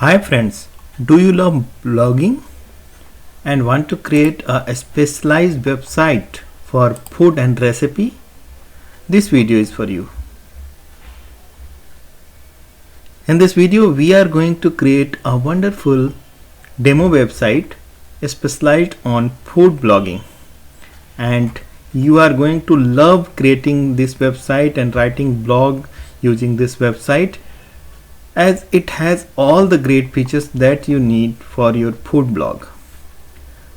Hi friends, do you love blogging and want to create a specialized website for food and recipe? This video is for you. In this video we are going to create a wonderful demo website specialized on food blogging, and you are going to love creating this website and writing blog using this website, as it has all the great features that you need for your food blog.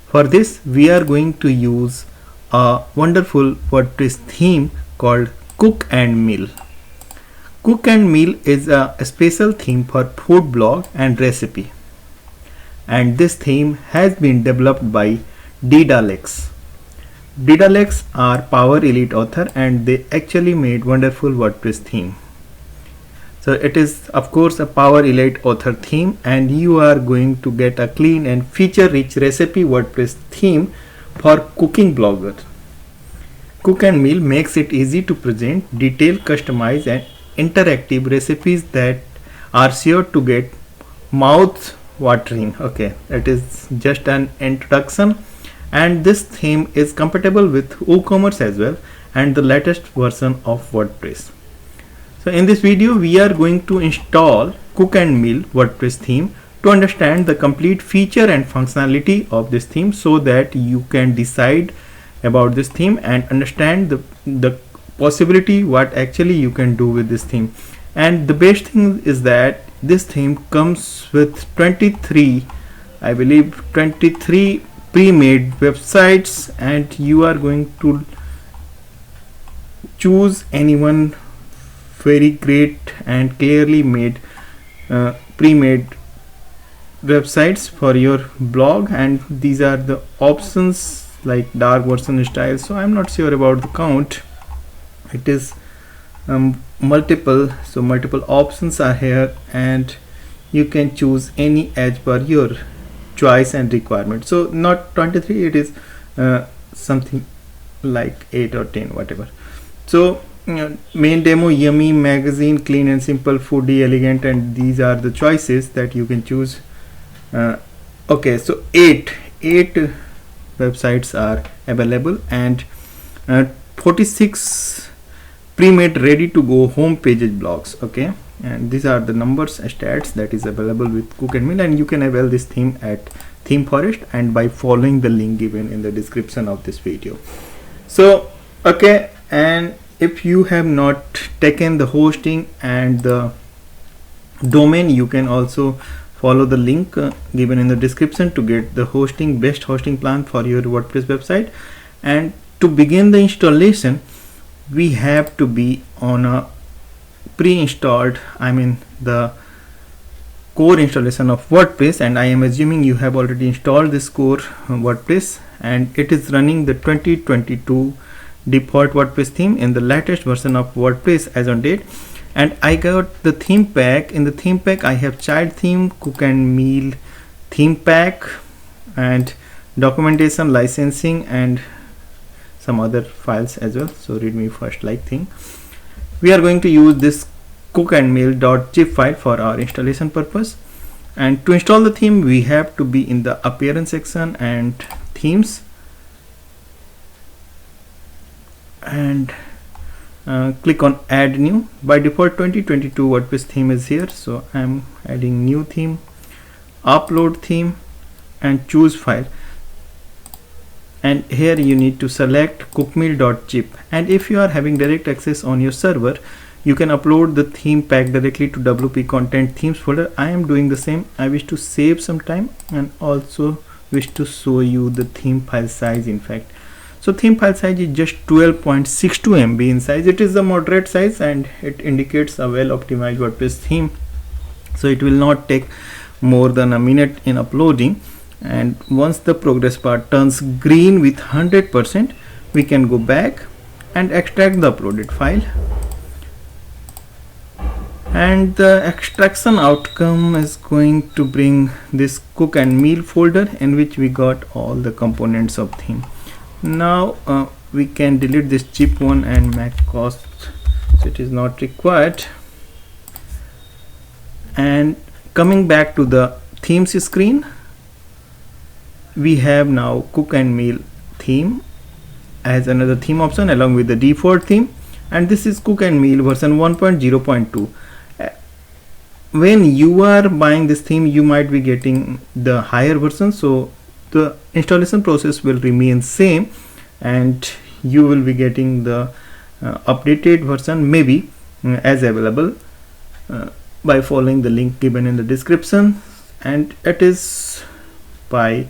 For this we are going to use a wonderful WordPress theme called Cook&Meal. Cook&Meal is a special theme for food blog and recipe, and this theme has been developed by Daedalus. Daedalus are Power Elite author, and they actually made wonderful WordPress theme. So it is of course a Power Elite author theme, and you are going to get a clean and feature rich recipe WordPress theme for cooking bloggers. Cook&Meal makes it easy to present detailed, customized and interactive recipes that are sure to get mouth watering. Okay, it is just an introduction, and this theme is compatible with WooCommerce as well and the latest version of WordPress. So in this video we are going to install Cook&Meal WordPress theme to understand the complete feature and functionality of this theme, so that you can decide about this theme and understand the possibility what actually you can do with this theme. And the best thing is that this theme comes with 23 pre-made websites, and you are going to choose anyone very great and clearly made pre-made websites for your blog. And these are the options like dark version style, so I'm not sure about the count. It is multiple, so multiple options are here, and you can choose any as per your choice and requirement. So not 23, it is something like 8 or 10, whatever. So main demo, yummy, magazine, clean and simple, foodie, elegant, and these are the choices that you can choose. Okay, so eight websites are available, and 46 pre-made ready to go home pages blogs. Okay, and these are the numbers stats that is available with Cook&Meal, and you can avail this theme at Theme Forest and by following the link given in the description of this video. So okay, and if you have not taken the hosting and the domain, you can also follow the link given in the description to get the best hosting plan for your WordPress website. And to begin the installation, we have to be on a pre-installed, the core installation of WordPress, and I am assuming you have already installed this core WordPress, and it is running the 2022 default WordPress theme in the latest version of WordPress as on date. And I got the theme pack. In the theme pack I have child theme, Cook&Meal theme pack, and documentation, licensing, and some other files as well. So readme first like thing. We are going to use this cookandmeal.zip file for our installation purpose. And to install the theme, we have to be in the appearance section and themes, and click on add new. By default 2022 WordPress theme is here, so I'm adding new theme, upload theme, and choose file. And here you need to select cookmeal.zip, and if you are having direct access on your server, you can upload the theme pack directly to WP content themes folder. I am doing the same. I wish to save some time and also wish to show you the theme file size. In fact, so theme file size is just 12.62 MB in size. It is a moderate size, and it indicates a well optimized WordPress theme, so it will not take more than a minute in uploading. And once the progress bar turns green with 100%, we can go back and extract the uploaded file. And the extraction outcome is going to bring this Cook&Meal folder in which we got all the components of theme. Now we can delete this cheap one and max cost, so it is not required. And Coming back to the themes screen, we have now Cook&Meal theme as another theme option along with the default theme, and this is Cook&Meal version 1.0.2. When you are buying this theme, you might be getting the higher version, so the installation process will remain same and you will be getting the updated version maybe as available by following the link given in the description, and it is by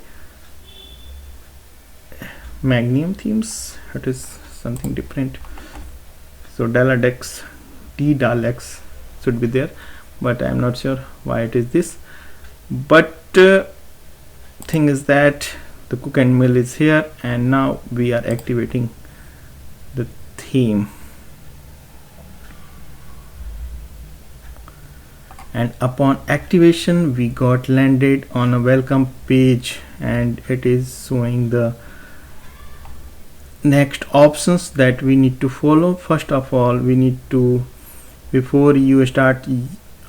Magnum themes. It is something different, so Daladex, Dalex should be there, but I am not sure why it is this. But thing is that the Cook&Meal is here, and now we are activating the theme, and upon activation we got landed on a welcome page, and it is showing the next options that we need to follow. First of all, we need to, before you start,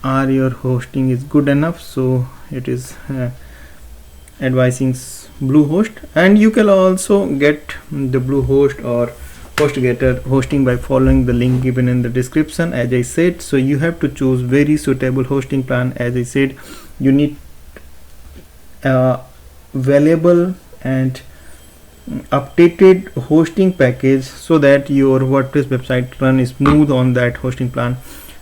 are your hosting is good enough, so it is advising Bluehost, and you can also get the Bluehost or HostGator hosting by following the link given in the description, as I said. So you have to choose very suitable hosting plan. As I said, you need valuable and updated hosting package so that your WordPress website run smooth on that hosting plan.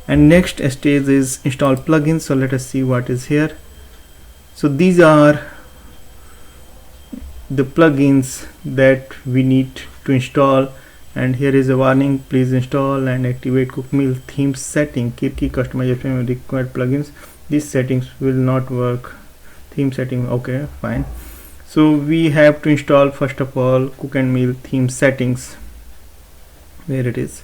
And next stage is install plugins. So let us see what is here. So these are the plugins that we need to install, and here is a warning: please install and activate Cook&Meal theme setting, key customization required plugins. These settings will not work. Theme setting, okay, fine. So we have to install first of all Cook&Meal theme settings. Where it is?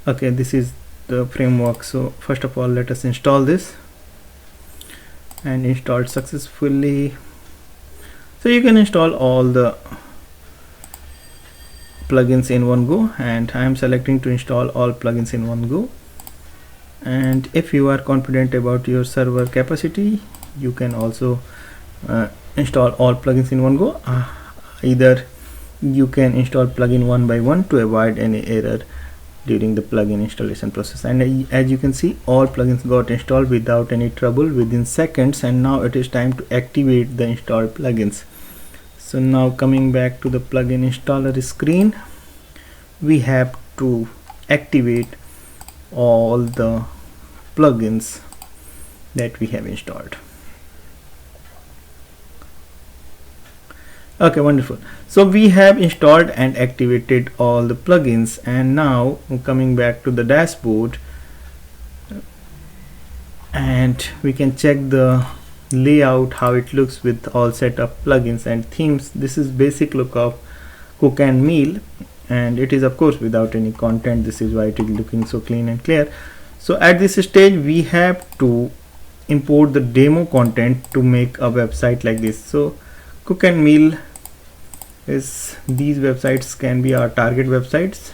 Okay, this is the framework. So first of all, let us install this, and installed successfully. So you can install all the plugins in one go, and I am selecting to install all plugins in one go. And if you are confident about your server capacity, you can also install all plugins in one go. Either you can install plugin one by one to avoid any error during the plugin installation process. And as you can see, all plugins got installed without any trouble within seconds, and now it is time to activate the installed plugins. So now coming back to the plugin installer screen, we have to activate all the plugins that we have installed. Okay, wonderful. So we have installed and activated all the plugins, and now coming back to the dashboard, and we can check the layout, how it looks with all set of plugins and themes. This is basic look of Cook&Meal, and it is of course without any content. This is why it is looking so clean and clear. So at this stage we have to import the demo content to make a website like this. So Cook&Meal is, these websites can be our target websites,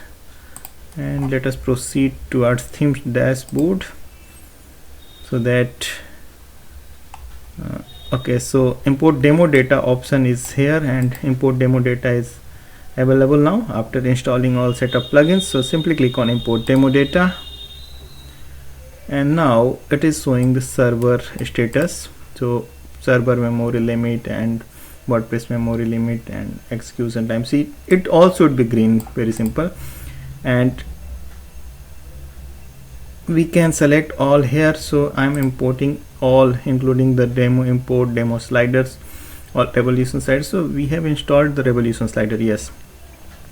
and let us proceed towards themes dashboard, so that okay, so import demo data option is here, and import demo data is available now after installing all set of plugins. So simply click on import demo data, and now it is showing the server status. So server memory limit and WordPress memory limit and execution time. See, it all should be green, very simple. And we can select all here. So I'm importing all, including the demo, import demo sliders or revolution sliders. So we have installed the revolution slider, yes.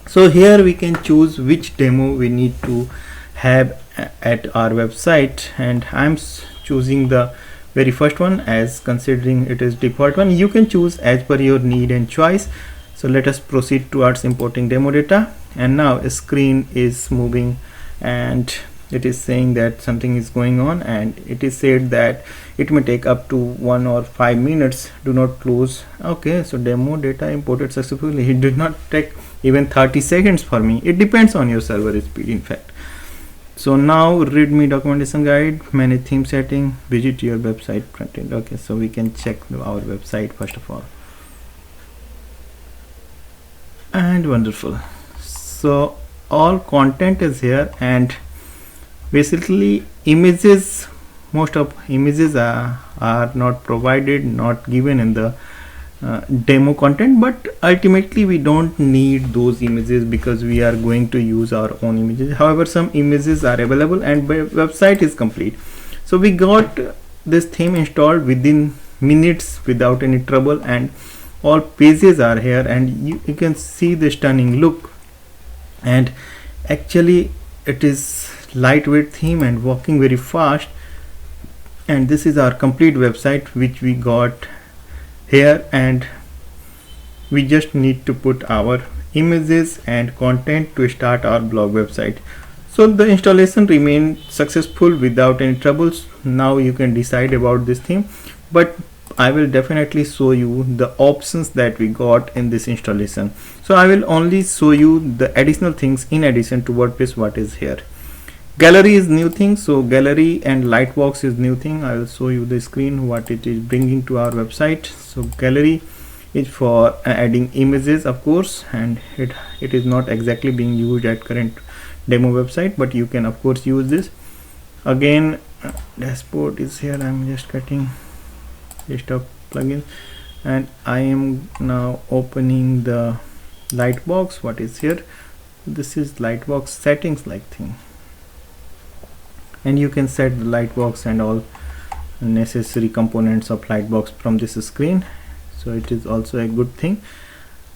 So here we can choose which demo we need to have at our website, and I'm choosing the very first one, as considering it is default one. You can choose as per your need and choice. So let us proceed towards importing demo data, and now a screen is moving and it is saying that something is going on, and it is said that it may take up to 1 or 5 minutes. Do not close. Okay, so demo data imported successfully. It did not take even 30 seconds for me. It depends on your server speed, in fact. So now readme documentation guide, manage theme setting, visit your website front end. Okay, so we can check our website first of all. And wonderful. So all content is here, and basically images, most of images are not provided, not given in the demo content, but ultimately we don't need those images because we are going to use our own images. However, some images are available and website is complete. So we got this theme installed within minutes without any trouble, and all pages are here, and you can see the stunning look. And actually it is lightweight theme and working very fast. And this is our complete website which we got here, and we just need to put our images and content to start our blog website. So the installation remained successful without any troubles. Now you can decide about this theme, but I will definitely show you the options that we got in this installation. So I will only show you the additional things in addition to WordPress what is here. Gallery is new thing, so gallery and lightbox is new thing. I will show you the screen what it is bringing to our website. So gallery is for adding images, of course, and it is not exactly being used at current demo website, but you can of course use this. Again, dashboard is here. I'm just cutting list of plugins, and I am now opening the lightbox. What is here? This is lightbox settings like thing, and you can set the lightbox and all necessary components of lightbox from this screen. So it is also a good thing.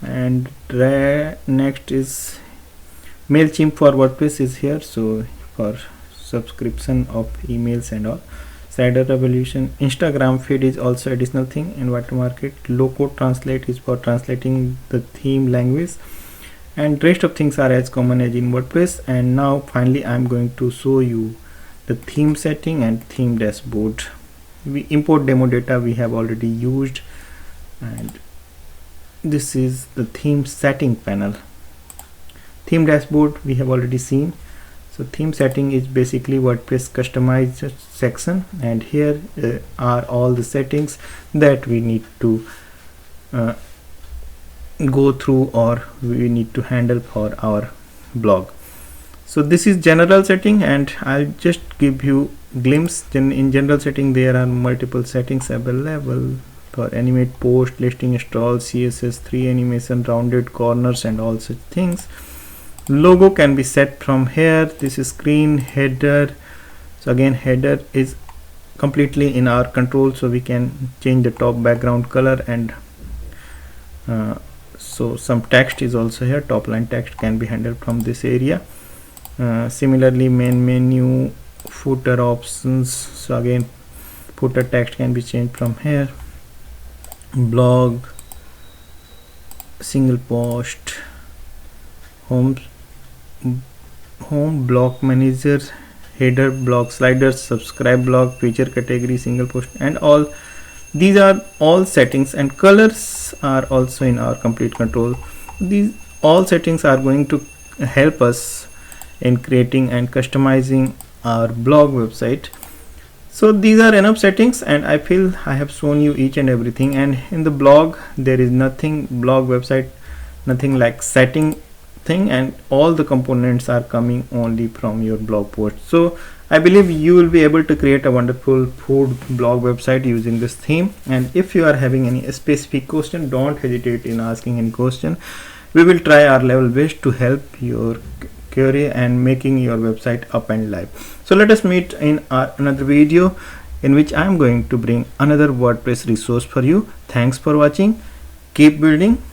And next is Mailchimp for WordPress is here, so for subscription of emails and all. Slider evolution, Instagram feed is also additional thing, and watermark. Low code translate is for translating the theme language, and rest of things are as common as in WordPress. And now finally I'm going to show you the theme setting and theme dashboard. We import demo data we have already used, and this is the theme setting panel. Theme dashboard we have already seen. So theme setting is basically WordPress customized section, and here are all the settings that we need to go through or we need to handle for our blog. So this is general setting, and I'll just give you glimpse. In general setting there are multiple settings available for animate post, listing stall, CSS3 animation, rounded corners and all such things. Logo can be set from here. This is screen header. So again, header is completely in our control, so we can change the top background color, and so some text is also here. Top line text can be handled from this area. Similarly, main menu, footer options. So again, footer text can be changed from here. Blog, single post, home block manager, header, blog sliders, subscribe blog, feature category, single post, and all these are all settings. And colors are also in our complete control. These all settings are going to help us in creating and customizing our blog website. So these are enough settings, and I feel I have shown you each and everything. And in the blog there is nothing, blog website, nothing like setting thing, and all the components are coming only from your blog post. So I believe you will be able to create a wonderful food blog website using this theme. And if you are having any specific question, don't hesitate in asking any question. We will try our level best to help your query and making your website up and live. So let us meet in another video in which I am going to bring another WordPress resource for you. Thanks for watching. Keep building.